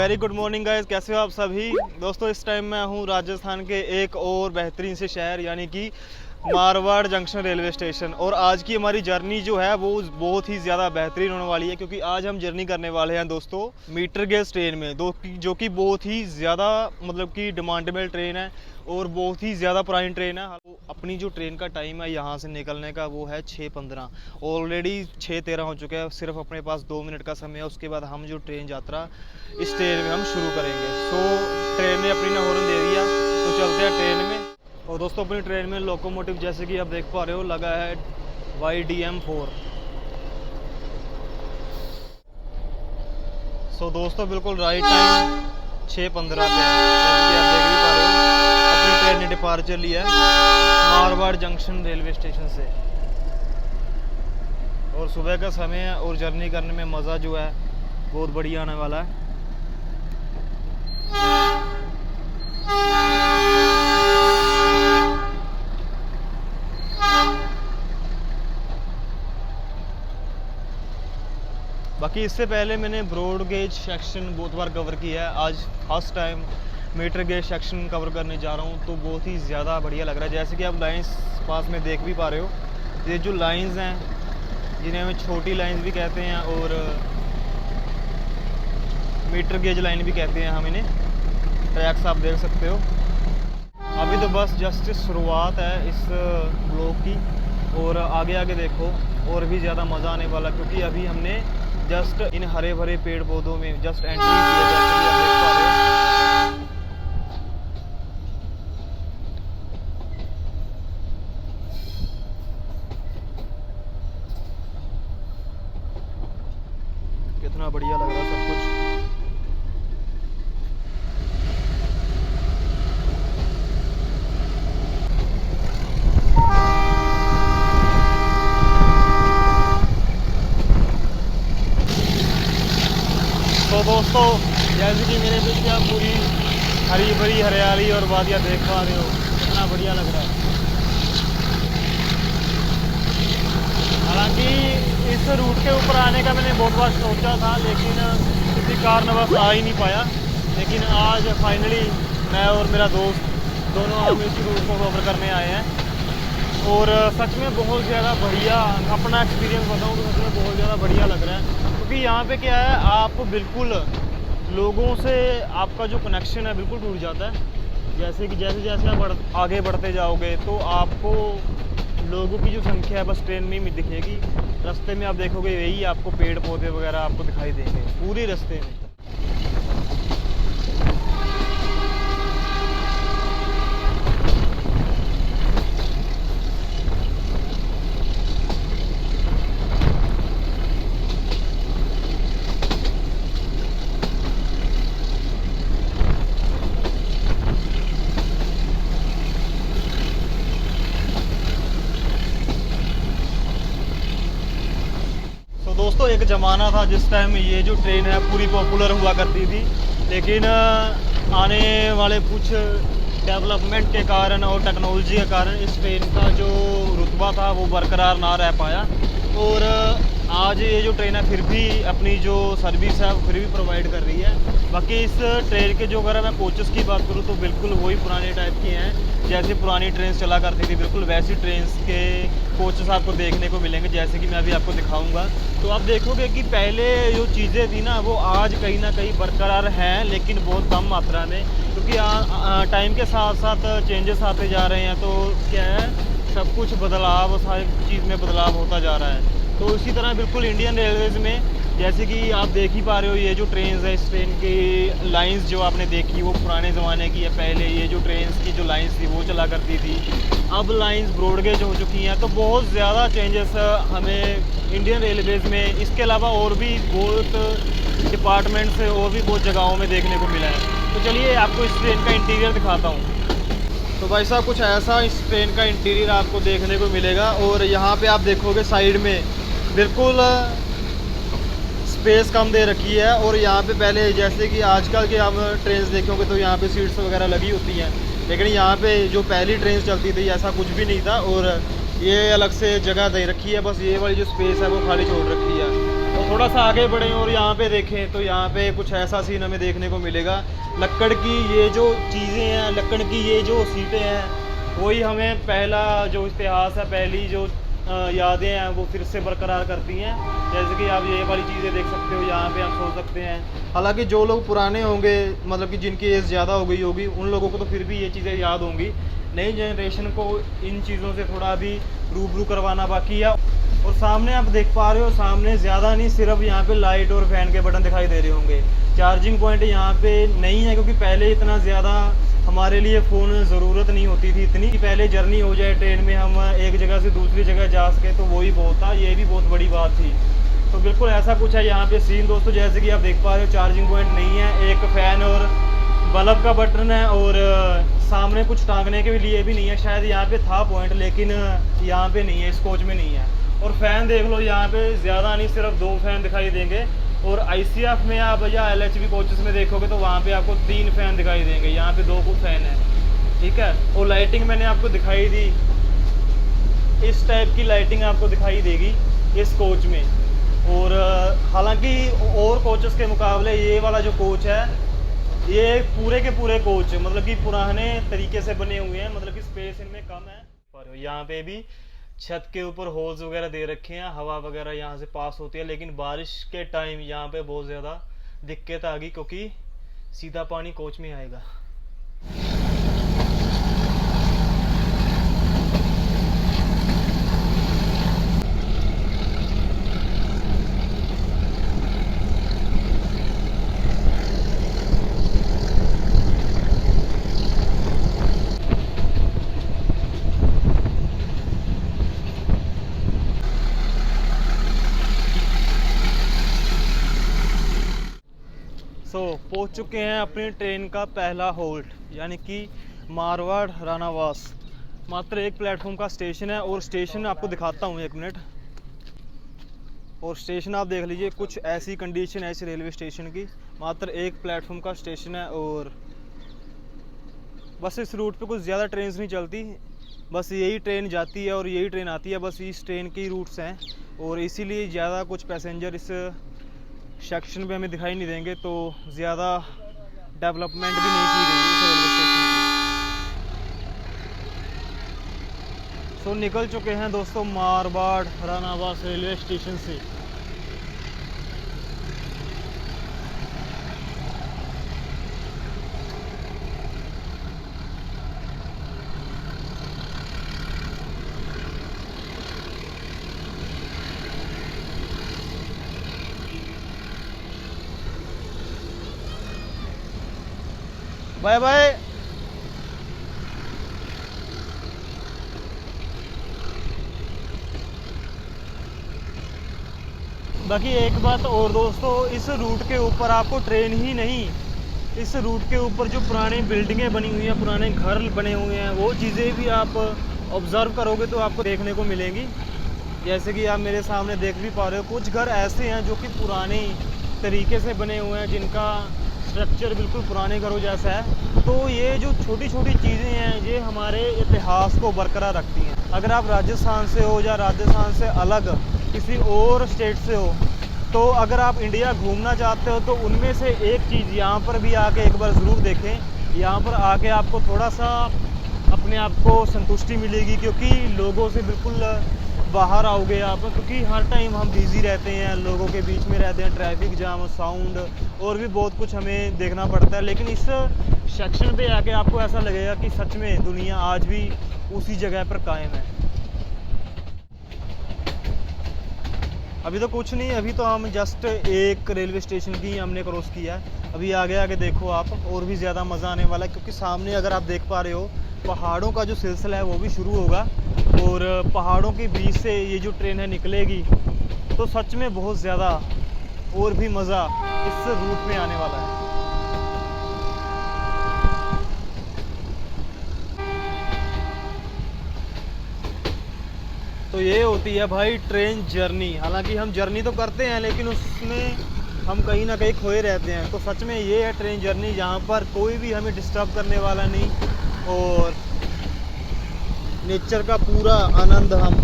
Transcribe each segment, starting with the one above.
Very good morning guys, कैसे हो आप सभी दोस्तों। इस टाइम मैं हूँ राजस्थान के एक और बेहतरीन से शहर यानी कि मारवाड़ जंक्शन रेलवे स्टेशन। और आज की हमारी जर्नी जो है वो बहुत ही ज़्यादा बेहतरीन होने वाली है, क्योंकि आज हम जर्नी करने वाले हैं दोस्तों मीटर गेज ट्रेन में, जो कि बहुत ही ज़्यादा मतलब कि डिमांडेबल ट्रेन है और बहुत ही ज़्यादा पुरानी ट्रेन है। अपनी जो ट्रेन का टाइम है यहाँ से निकलने का वो है 6:15, ऑलरेडी 6:13 हो चुका है। सिर्फ अपने पास 2 मिनट का समय है, उसके बाद हम जो ट्रेन यात्रा इस ट्रेन में हम शुरू करेंगे। सो ट्रेन ने अपनी हॉर्न दे दिया, तो चलते हैं ट्रेन में। और दोस्तों अपनी ट्रेन में लोकोमोटिव जैसे कि आप देख पा रहे हो लगा है YDM-4। सो दोस्तों बिल्कुल राइट टाइम 6:15 पे जैसे कि आप देख भी पा रहे हो अपनी ट्रेन ने डिपार्चर लिया है मारवाड़ जंक्शन रेलवे स्टेशन से। और सुबह का समय है और जर्नी करने में मज़ा जो है बहुत बढ़िया आने वाला है। बाकी इससे पहले मैंने ब्रॉड गेज सेक्शन बहुत बार कवर किया है, आज first time meter gauge section cover करने जा रहा हूँ, तो बहुत ही ज़्यादा बढ़िया लग रहा है। जैसे कि आप लाइंस पास में देख भी पा रहे हो, ये जो लाइंस हैं जिन्हें हमें छोटी लाइंस भी कहते हैं और मीटर गेज लाइन भी कहते हैं हम इन्हें। ट्रैक्स आप देख सकते हो। अभी तो बस जस्ट शुरुआत है इस ब्लॉक की, और आगे आगे देखो और भी ज़्यादा मज़ा आने वाला, क्योंकि अभी हमने जस्ट इन हरे भरे पेड़ पौधों में जस्ट एंट्री किया, जैसे कि आप देख पा रहे हो। कितना बढ़िया लग रहा है सब कुछ। तो दोस्तों जैसे कि मेरे पीछे आप पूरी हरी भरी हरियाली और वादियाँ देख पा रहे हो, कितना बढ़िया लग रहा है। हालांकि इस रूट के ऊपर आने का मैंने बहुत बार सोचा था, लेकिन किसी कारणवश आ ही नहीं पाया। लेकिन आज फाइनली मैं और मेरा दोस्त दोनों हम इस रूट को कवर करने आए हैं, और सच में बहुत ज़्यादा बढ़िया अपना एक्सपीरियंस बताऊँ तो सच में बहुत ज़्यादा बढ़िया लग रहा है। क्योंकि यहाँ पे क्या है, आप बिल्कुल लोगों से आपका जो कनेक्शन है बिल्कुल टूट जाता है। जैसे कि जैसे जैसे आप आगे बढ़ते जाओगे तो आपको लोगों की जो संख्या है बस ट्रेन में ही दिखेगी। रास्ते में आप देखोगे यही आपको पेड़ पौधे वगैरह आपको दिखाई देंगे पूरे रास्ते में। दोस्तों एक ज़माना था जिस टाइम ये जो ट्रेन है पूरी पॉपुलर हुआ करती थी, लेकिन आने वाले कुछ डेवलपमेंट के कारण और टेक्नोलॉजी के कारण इस ट्रेन का जो रुतबा था वो बरकरार ना रह पाया। और आज ये जो ट्रेन है फिर भी अपनी जो सर्विस है वो फिर भी प्रोवाइड कर रही है। बाकी इस ट्रेन के जो अगर मैं कोचेस की बात करूँ तो बिल्कुल वही पुराने टाइप के हैं, जैसे पुरानी ट्रेन चला करती थी बिल्कुल वैसी ट्रेन के कोचेस आपको देखने को मिलेंगे, जैसे कि मैं अभी आपको दिखाऊंगा। तो आप देखोगे कि पहले जो चीज़ें थी ना वो आज कहीं ना कहीं बरकरार हैं, लेकिन बहुत कम मात्रा में, क्योंकि टाइम के साथ साथ चेंजेस आते जा रहे हैं। तो क्या है, सब कुछ बदलाव, सारी चीज़ में बदलाव होता जा रहा है। तो इसी तरह बिल्कुल इंडियन रेलवेज़ में जैसे कि आप देख ही पा रहे हो, ये जो ट्रेन है इस ट्रेन की लाइंस जो आपने देखी वो पुराने ज़माने की है। पहले ये जो ट्रेन की जो लाइंस थी वो चला करती थी, अब लाइंस ब्रॉड गेज हो चुकी हैं। तो बहुत ज़्यादा चेंजेस हमें इंडियन रेलवेज़ में, इसके अलावा और भी बहुत डिपार्टमेंट से और भी बहुत जगहों में देखने को मिला है। तो चलिए आपको इस ट्रेन का इंटीरियर दिखाता हूँ। तो भाई साहब कुछ ऐसा इस ट्रेन का इंटीरियर आपको देखने को मिलेगा। और यहाँ पे आप देखोगे साइड में बिल्कुल स्पेस कम दे रखी है। और यहाँ पे पहले जैसे कि आजकल के हम ट्रेन देखोगे तो यहाँ पे सीट्स वगैरह लगी होती हैं, लेकिन यहाँ पे जो पहली ट्रेन चलती थी ऐसा कुछ भी नहीं था। और ये अलग से जगह दे रखी है, बस ये वाली जो स्पेस है वो खाली छोड़ रखी है। तो थोड़ा सा आगे बढ़ें और यहाँ पे देखें तो यहाँ पे कुछ ऐसा सीन हमें देखने को मिलेगा। लक्कड़ की ये जो चीज़ें हैं, लक्कड़ की ये जो सीटें हैं, वही हमें पहला जो इतिहास है, पहली जो यादें हैं वो फिर से बरकरार करती हैं। जैसे कि आप ये वाली चीज़ें देख सकते हो, यहाँ पे हम सोच सकते हैं। हालांकि जो लोग पुराने होंगे, मतलब कि जिनकी एज ज़्यादा हो गई होगी, उन लोगों को तो फिर भी ये चीज़ें याद होंगी। नई जनरेशन को इन चीज़ों से थोड़ा भी रूबरू करवाना बाकी है। और सामने आप देख पा रहे हो, सामने ज़्यादा नहीं, सिर्फ यहाँ पे लाइट और फैन के बटन दिखाई दे रहे होंगे। चार्जिंग पॉइंट यहाँ पे नहीं है, क्योंकि पहले इतना ज़्यादा हमारे लिए फ़ोन ज़रूरत नहीं होती थी इतनी कि पहले जर्नी हो जाए ट्रेन में, हम एक जगह से दूसरी जगह जा सके, तो वही बहुत था। ये भी बहुत बड़ी बात थी। तो बिल्कुल ऐसा कुछ है यहाँ पे सीन दोस्तों। जैसे कि आप देख पा रहे हो, चार्जिंग पॉइंट नहीं है, एक फ़ैन और बल्ब का बटन है, और सामने कुछ टांगने के लिए भी नहीं है। शायद यहाँ पे था पॉइंट, लेकिन यहाँ पे नहीं है, इस कोच में नहीं है। और फ़ैन देख लो, यहाँ पे ज़्यादा नहीं, सिर्फ 2 फ़ैन दिखाई देंगे। और ICF में आप या LHB कोचेस में देखोगे तो वहाँ पे आपको 3 फ़ैन दिखाई देंगे, यहाँ पे 2 फ़ैन है, ठीक है। और लाइटिंग मैंने आपको दिखाई दी, इस टाइप की लाइटिंग आपको दिखाई देगी इस कोच में। और हालांकि और कोचेस के मुकाबले ये वाला जो कोच है, ये पूरे के पूरे कोच मतलब कि पुराने तरीके से बने हुए हैं, मतलब कि स्पेस इनमें कम है। और यहाँ पे भी छत के ऊपर होल्स वगैरह दे रखे हैं, हवा वगैरह यहाँ से पास होती है। लेकिन बारिश के टाइम यहाँ पे बहुत ज़्यादा दिक्कत आ गई, क्योंकि सीधा पानी कोच में आएगा। पहुंच चुके हैं अपनी ट्रेन का पहला होल्ट, यानी कि मारवाड़ रानावास। मात्र एक प्लेटफॉर्म का स्टेशन है, और स्टेशन आपको दिखाता हूँ 1 मिनट। और स्टेशन आप देख लीजिए, कुछ ऐसी कंडीशन है इस रेलवे स्टेशन की। मात्र एक प्लेटफॉर्म का स्टेशन है, और बस इस रूट पे कुछ ज़्यादा ट्रेन नहीं चलती, बस यही ट्रेन जाती है और यही ट्रेन आती है, बस इस ट्रेन की रूट्स हैं। और इसीलिए ज़्यादा कुछ पैसेंजर इस सेक्शन पे हमें दिखाई नहीं देंगे, तो ज़्यादा डेवलपमेंट भी नहीं की गई इस रेलवे स्टेशन की। सो निकल चुके हैं दोस्तों मारवाड़ रानावास रेलवे स्टेशन से। Bye bye. बाकी एक बात और दोस्तों, इस रूट के ऊपर आपको ट्रेन ही नहीं, इस रूट के ऊपर जो पुरानी बिल्डिंगें बनी हुई हैं, पुराने घर बने हुए हैं, वो चीज़ें भी आप ऑब्ज़र्व करोगे तो आपको देखने को मिलेंगी। जैसे कि आप मेरे सामने देख भी पा रहे हो, कुछ घर ऐसे हैं जो कि पुराने तरीके से बने हुए हैं, जिनका स्ट्रक्चर बिल्कुल पुराने घरों जैसा है। तो ये जो छोटी छोटी चीज़ें हैं, ये हमारे इतिहास को बरकरार रखती हैं। अगर आप राजस्थान से हो या राजस्थान से अलग किसी और स्टेट से हो, तो अगर आप इंडिया घूमना चाहते हो तो उनमें से एक चीज़ यहाँ पर भी आके एक बार ज़रूर देखें। यहाँ पर आके आपको थोड़ा सा अपने आप को संतुष्टि मिलेगी, क्योंकि लोगों से बिल्कुल बाहर आओगे आप, क्योंकि हर टाइम हम बिज़ी रहते हैं, लोगों के बीच में रहते हैं, ट्रैफिक जाम, साउंड और भी बहुत कुछ हमें देखना पड़ता है। लेकिन इस सेक्शन पे आके आपको ऐसा लगेगा कि सच में दुनिया आज भी उसी जगह पर कायम है। अभी तो कुछ नहीं, अभी तो हम जस्ट एक रेलवे स्टेशन की हमने क्रॉस किया है। अभी आगे आगे देखो आप, और भी ज़्यादा मज़ा आने वाला है, क्योंकि सामने अगर आप देख पा रहे हो, पहाड़ों का जो सिलसिला है वो भी शुरू होगा, और पहाड़ों के बीच से ये जो ट्रेन है निकलेगी, तो सच में बहुत ज़्यादा और भी मज़ा इस रूट में आने वाला है। तो ये होती है भाई ट्रेन जर्नी। हालांकि हम जर्नी तो करते हैं, लेकिन उसमें हम कहीं ना कहीं खोए रहते हैं। तो सच में ये है ट्रेन जर्नी, जहाँ पर कोई भी हमें डिस्टर्ब करने वाला नहीं, और नेचर का पूरा आनंद हम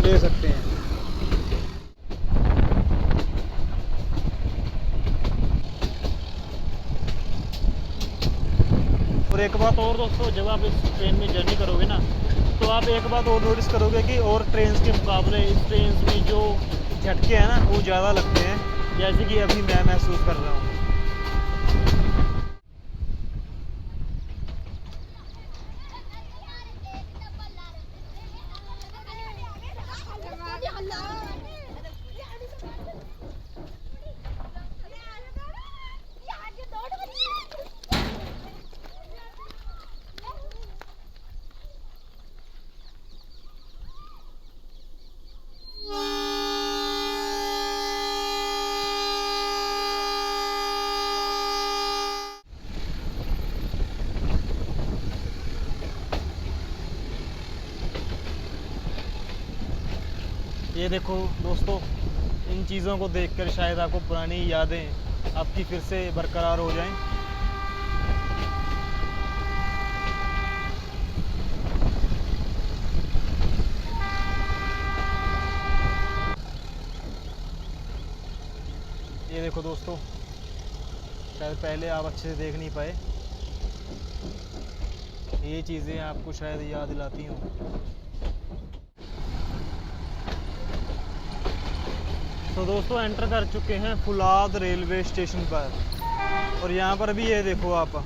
ले सकते हैं। एक बात और दोस्तों, जब आप इस ट्रेन में जर्नी करोगे ना, तो आप एक बात और नोटिस करोगे कि और ट्रेन के मुकाबले इस ट्रेन में जो झटके हैं ना वो ज़्यादा लगते हैं, जैसे कि अभी मैं महसूस कर रहा हूँ। ये देखो दोस्तों, इन चीज़ों को देखकर शायद आपको पुरानी यादें आपकी फिर से बरकरार हो जाएं। ये देखो दोस्तों, शायद पहले आप अच्छे से देख नहीं पाए, ये चीज़ें आपको शायद याद दिलाती हूँ। तो दोस्तों एंटर कर चुके हैं फुलाद रेलवे स्टेशन पर, और यहाँ पर भी ये देखो आप,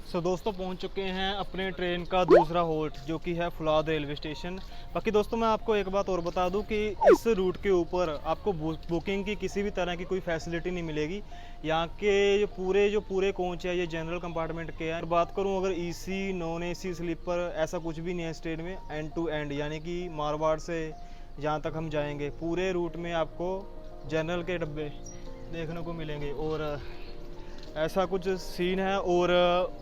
सो दोस्तों पहुंच चुके हैं अपने ट्रेन का दूसरा होल्ट, जो कि है फुलाद रेलवे स्टेशन। बाकी दोस्तों मैं आपको एक बात और बता दूं कि इस रूट के ऊपर आपको बुकिंग की किसी भी तरह की कोई फैसिलिटी नहीं मिलेगी। यहाँ के जो पूरे कोच है ये जनरल कंपार्टमेंट के हैं। बात करूँ अगर एसी, नॉन एसी, स्लीपर, ऐसा कुछ भी नहीं है इस ट्रेन में। एंड टू एंड यानी कि मारवाड़ से जहाँ तक हम जाएंगे पूरे रूट में आपको जनरल के डब्बे देखने को मिलेंगे, और ऐसा कुछ सीन है। और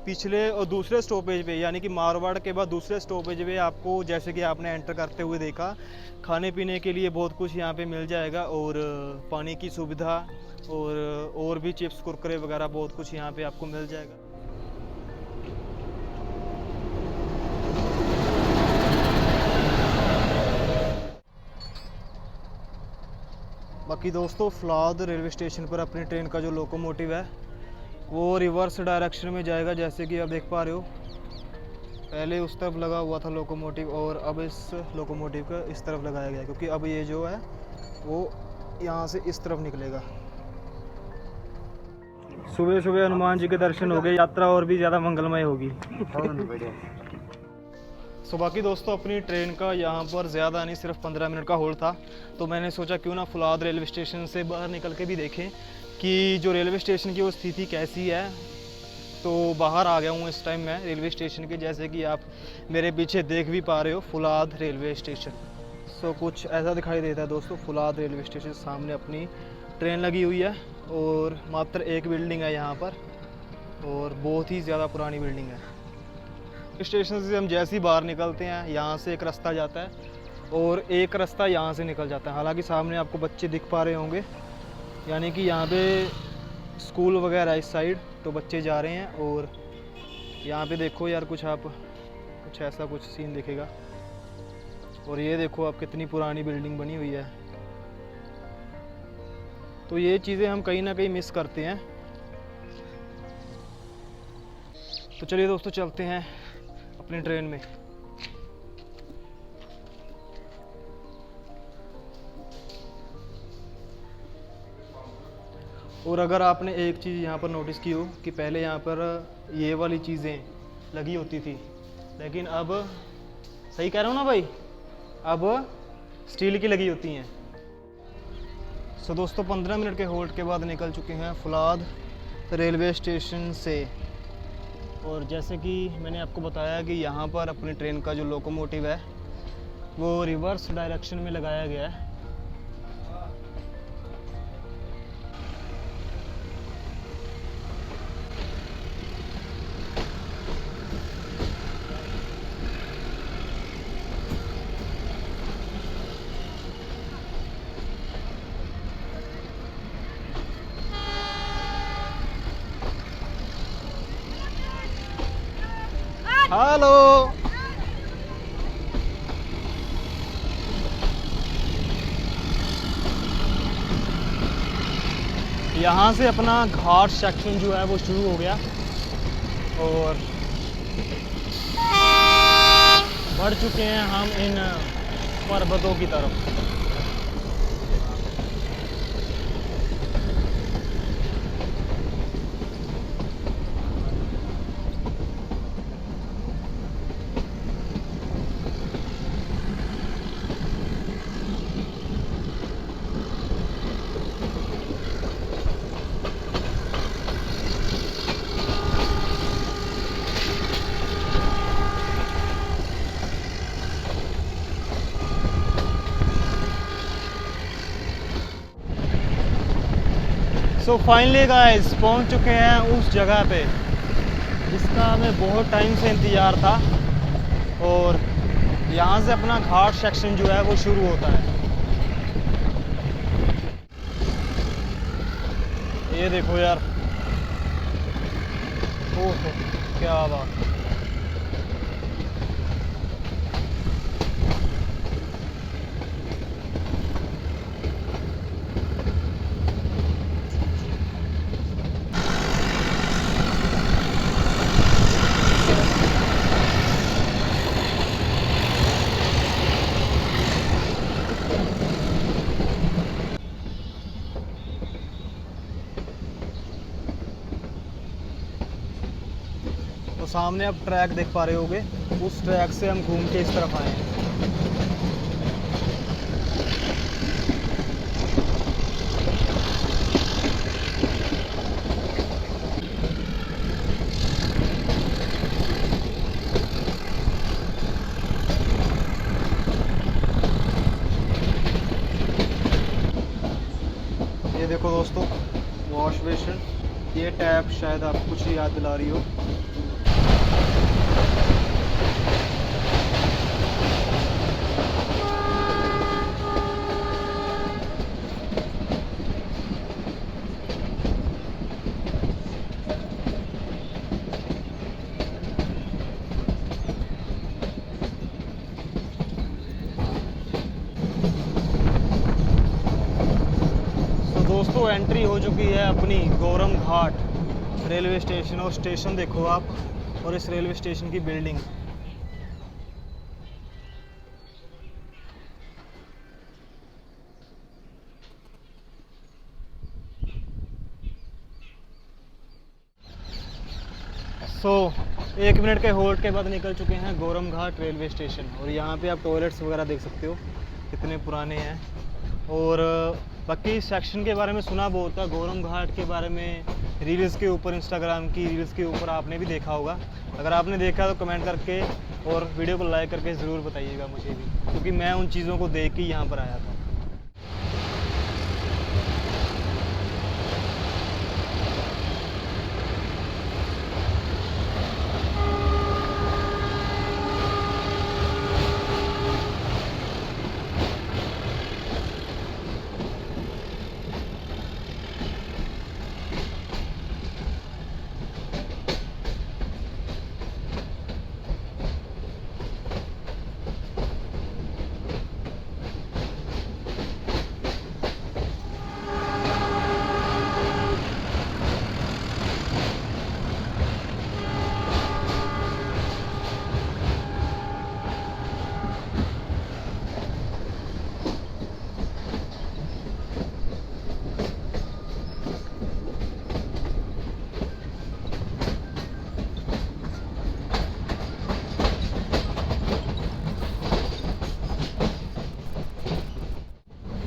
पिछले और दूसरे स्टॉपेज पे यानी कि मारवाड़ के बाद दूसरे स्टॉपेज पे आपको, जैसे कि आपने एंटर करते हुए देखा, खाने पीने के लिए बहुत कुछ यहाँ पे मिल जाएगा, और पानी की सुविधा और भी चिप्स, कुरकुरे वगैरह बहुत कुछ यहाँ पे आपको मिल जाएगा। बाकी दोस्तों फुलाद रेलवे स्टेशन पर अपनी ट्रेन का जो लोकोमोटिव है वो रिवर्स डायरेक्शन में जाएगा, जैसे कि आप देख पा रहे हो। पहले उस तरफ लगा हुआ था लोकोमोटिव, और अब इस लोकोमोटिव का इस तरफ लगाया गया, क्योंकि अब ये जो है वो यहाँ से इस तरफ निकलेगा। सुबह सुबह हनुमान जी के दर्शन हो गए, यात्रा और भी ज़्यादा मंगलमय होगी। सो बाकी दोस्तों अपनी ट्रेन का यहाँ पर ज़्यादा नहीं, सिर्फ 15 मिनट का होल्ड था, तो मैंने सोचा क्यों ना फुलाद रेलवे स्टेशन से बाहर निकल के भी देखें कि जो रेलवे स्टेशन की वो स्थिति कैसी है। तो बाहर आ गया हूँ इस टाइम मैं रेलवे स्टेशन के, जैसे कि आप मेरे पीछे देख भी पा रहे हो फुलाद रेलवे स्टेशन। सो कुछ ऐसा दिखाई देता है दोस्तों फुलाद रेलवे स्टेशन। सामने अपनी ट्रेन लगी हुई है, और मात्र एक बिल्डिंग है यहाँ पर, और बहुत ही ज़्यादा पुरानी बिल्डिंग है। स्टेशन से हम जैसे ही बाहर निकलते हैं, यहाँ से एक रास्ता जाता है और एक रास्ता यहाँ से निकल जाता है। हालांकि सामने आपको बच्चे दिख पा रहे होंगे, यानी कि यहाँ पे स्कूल वगैरह इस साइड, तो बच्चे जा रहे हैं। और यहाँ पे देखो यार कुछ ऐसा कुछ सीन दिखेगा। और ये देखो आप कितनी पुरानी बिल्डिंग बनी हुई है। तो ये चीज़ें हम कहीं ना कहीं मिस करते हैं। तो चलिए दोस्तों चलते हैं अपनी ट्रेन में। और अगर आपने एक चीज़ यहाँ पर नोटिस की हो कि पहले यहाँ पर ये वाली चीज़ें लगी होती थी, लेकिन अब, सही कह रहा हूँ ना भाई, अब स्टील की लगी होती हैं। सो दोस्तों 15 मिनट के होल्ड के बाद निकल चुके हैं फुलाद रेलवे स्टेशन से। और जैसे कि मैंने आपको बताया कि यहाँ पर अपनी ट्रेन का जो लोकोमोटिव है वो रिवर्स डायरेक्शन में लगाया गया है। हेलो। यहाँ से अपना घाट सेक्शन जो है वो शुरू हो गया और बढ़ चुके हैं हम इन पर्वतों की तरफ। सो फाइनली गाइस पहुंच चुके हैं उस जगह पे जिसका हमें बहुत टाइम से इंतज़ार था और यहाँ से अपना घाट सेक्शन जो है वो शुरू होता है। ये देखो यार, ओह क्या बात। तो सामने आप ट्रैक देख पा रहे होगे, उस ट्रैक से हम घूम के इस तरफ आए हैं। ये देखो दोस्तों, वॉश बेसिन, ये टैप शायद आपको कुछ याद दिला रही हो। दोस्तों एंट्री हो चुकी है अपनी गौरम घाट रेलवे स्टेशन और स्टेशन देखो आप, और इस रेलवे स्टेशन की बिल्डिंग। सो 1 मिनट के होल्ड के बाद निकल चुके हैं गौरम घाट रेलवे स्टेशन और यहाँ पे आप टॉयलेट्स वगैरह देख सकते हो कितने पुराने हैं। और बाकी सेक्शन के बारे में सुना बहुत था, गौरम घाट के बारे में रील्स के ऊपर, इंस्टाग्राम की रील्स के ऊपर आपने भी देखा होगा। अगर आपने देखा तो कमेंट करके और वीडियो को लाइक करके ज़रूर बताइएगा मुझे भी, क्योंकि मैं उन चीज़ों को देख के यहाँ पर आया था।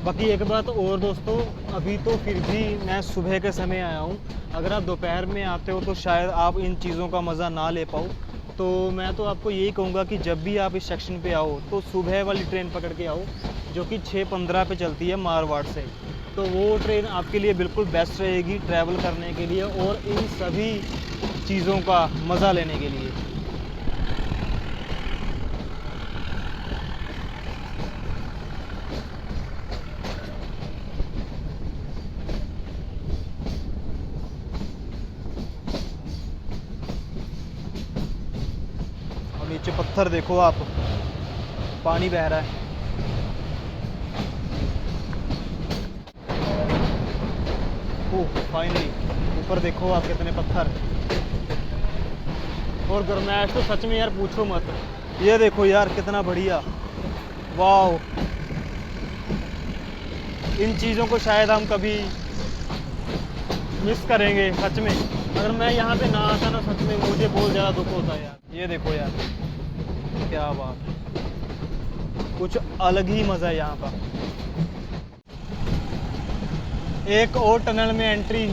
बाकी एक बात और दोस्तों, अभी तो फिर भी मैं सुबह के समय आया हूँ। अगर आप दोपहर में आते हो तो शायद आप इन चीज़ों का मज़ा ना ले पाओ। तो मैं तो आपको यही कहूँगा कि जब भी आप इस सेक्शन पे आओ तो सुबह वाली ट्रेन पकड़ के आओ, जो कि 6:15 पे चलती है मारवाड़ से। तो वो ट्रेन आपके लिए बिल्कुल बेस्ट रहेगी ट्रैवल करने के लिए और इन सभी चीज़ों का मज़ा लेने के लिए। नीचे पत्थर देखो आप, पानी बह रहा है। ओह फाइनली ऊपर देखो आप कितने पत्थर, और गर्मैश तो सच में यार पूछो मत। ये देखो यार कितना बढ़िया, वाह। इन चीज़ों को शायद हम कभी मिस करेंगे सच में। अगर मैं यहाँ पे ना आता ना, सच में मुझे बहुत ज़्यादा दुख होता है यार। ये देखो यार क्या बात है, कुछ अलग ही मज़ा है यहाँ का। एक और टनल में एंट्री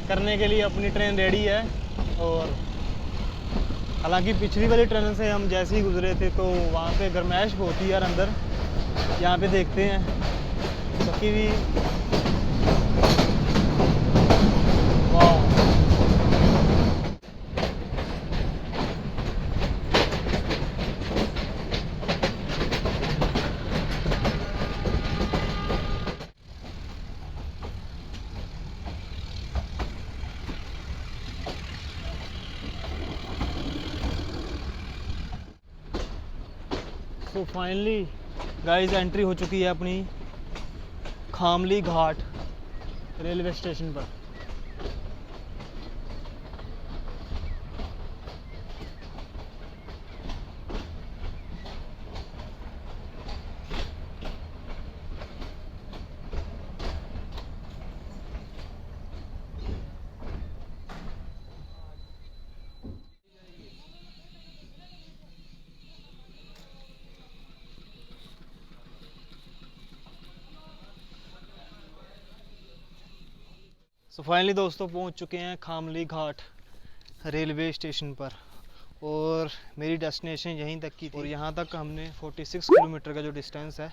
करने के लिए अपनी ट्रेन रेडी है। और हालांकि पिछली वाली टनल से हम जैसे ही गुजरे थे तो वहाँ पे गर्मैश बहुत ही यार अंदर। यहाँ पे देखते हैं बाकी भी, वाह। तो फाइनली गाइस एंट्री हो चुकी है अपनी खामली घाट रेलवे स्टेशन पर। सो फाइनली दोस्तों पहुंच चुके हैं खामली घाट रेलवे स्टेशन पर, और मेरी डेस्टिनेशन यहीं तक की थी। और यहाँ तक हमने 46 किलोमीटर का जो डिस्टेंस है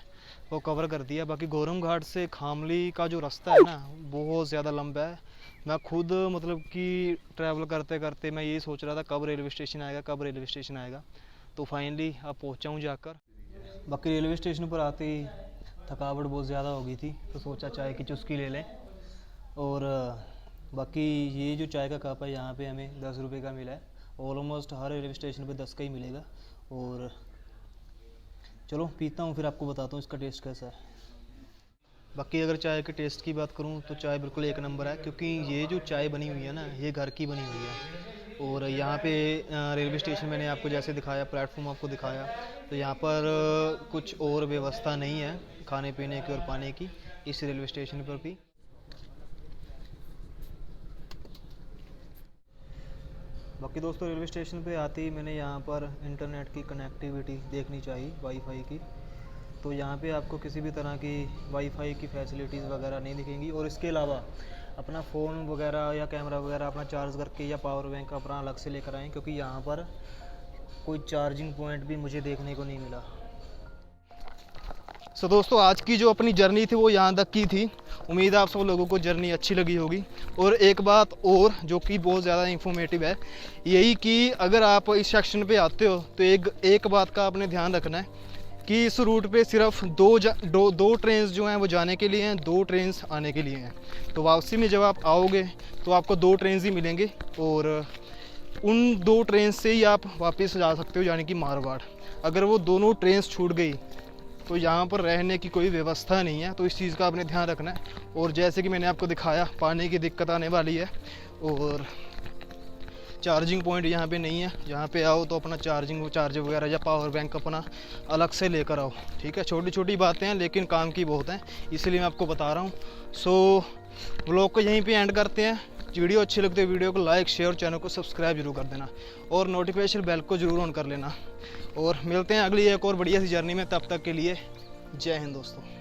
वो कवर कर दिया। बाकी गोरम घाट से खामली का जो रास्ता है ना, बहुत ज़्यादा लंबा है। मैं खुद मतलब कि ट्रैवल करते करते मैं यही सोच रहा था कब रेलवे स्टेशन आएगा, कब रेलवे स्टेशन आएगा। तो फाइनली अब पहुँचा हूँ जाकर। बाकी रेलवे स्टेशन पर आते ही थकावट बहुत ज़्यादा हो गई थी, तो सोचा चाय की चुस्की ले लें। और बाकी ये जो चाय का कप है यहाँ पे हमें 10 रुपये का मिला है। ऑलमोस्ट हर रेलवे स्टेशन पे 10 का ही मिलेगा। और चलो पीता हूँ, फिर आपको बताता हूँ इसका टेस्ट कैसा है। बाकी अगर चाय के टेस्ट की बात करूँ तो चाय बिल्कुल एक नंबर है, क्योंकि ये जो चाय बनी हुई है ना, ये घर की बनी हुई है। और यहाँ पे रेलवे स्टेशन मैंने आपको जैसे दिखाया, प्लेटफॉर्म आपको दिखाया, तो यहाँ पर कुछ और व्यवस्था नहीं है खाने पीने की और पाने की इस रेलवे स्टेशन पर भी। बाकी दोस्तों रेलवे स्टेशन पे आते ही मैंने यहाँ पर इंटरनेट की कनेक्टिविटी देखनी चाहिए, वाईफाई की। तो यहाँ पे आपको किसी भी तरह की वाईफाई की फैसिलिटीज़ वगैरह नहीं दिखेंगी। और इसके अलावा अपना फ़ोन वगैरह या कैमरा वगैरह अपना चार्ज करके या पावर बैंक अपना अलग से लेकर आएँ, क्योंकि यहाँ पर कोई चार्जिंग पॉइंट भी मुझे देखने को नहीं मिला। सो दोस्तों आज की जो अपनी जर्नी थी वो यहाँ तक की थी। उम्मीद है आप सब लोगों को जर्नी अच्छी लगी होगी। और एक बात और जो कि बहुत ज़्यादा इंफॉर्मेटिव है, यही कि अगर आप इस सेक्शन पे आते हो तो एक बात का आपने ध्यान रखना है कि इस रूट पे सिर्फ दो ट्रेन जो हैं वो जाने के लिए हैं, 2 ट्रेन आने के लिए हैं। तो वापसी में जब आप आओगे तो आपको 2 ट्रेन ही मिलेंगे, और उन 2 ट्रेन से ही आप वापस जा सकते हो, यानी कि मारवाड़। अगर वो दोनों ट्रेन छूट गई तो यहाँ पर रहने की कोई व्यवस्था नहीं है, तो इस चीज़ का आपने ध्यान रखना है। और जैसे कि मैंने आपको दिखाया, पानी की दिक्कत आने वाली है, और चार्जिंग पॉइंट यहाँ पे नहीं है। यहाँ पे आओ तो अपना चार्ज वगैरह या पावर बैंक अपना अलग से लेकर आओ, ठीक है। छोटी छोटी बातें हैं लेकिन काम की बहुत हैं, इसलिए मैं आपको बता रहा हूँ। सो व्लॉग को यहीं पे एंड करते हैं। वीडियो अच्छी लगती है वीडियो को लाइक शेयर और चैनल को सब्सक्राइब जरूर कर देना, और नोटिफिकेशन बेल को जरूर ऑन कर लेना। और मिलते हैं अगली एक और बढ़िया सी जर्नी में, तब तक के लिए जय हिंद दोस्तों।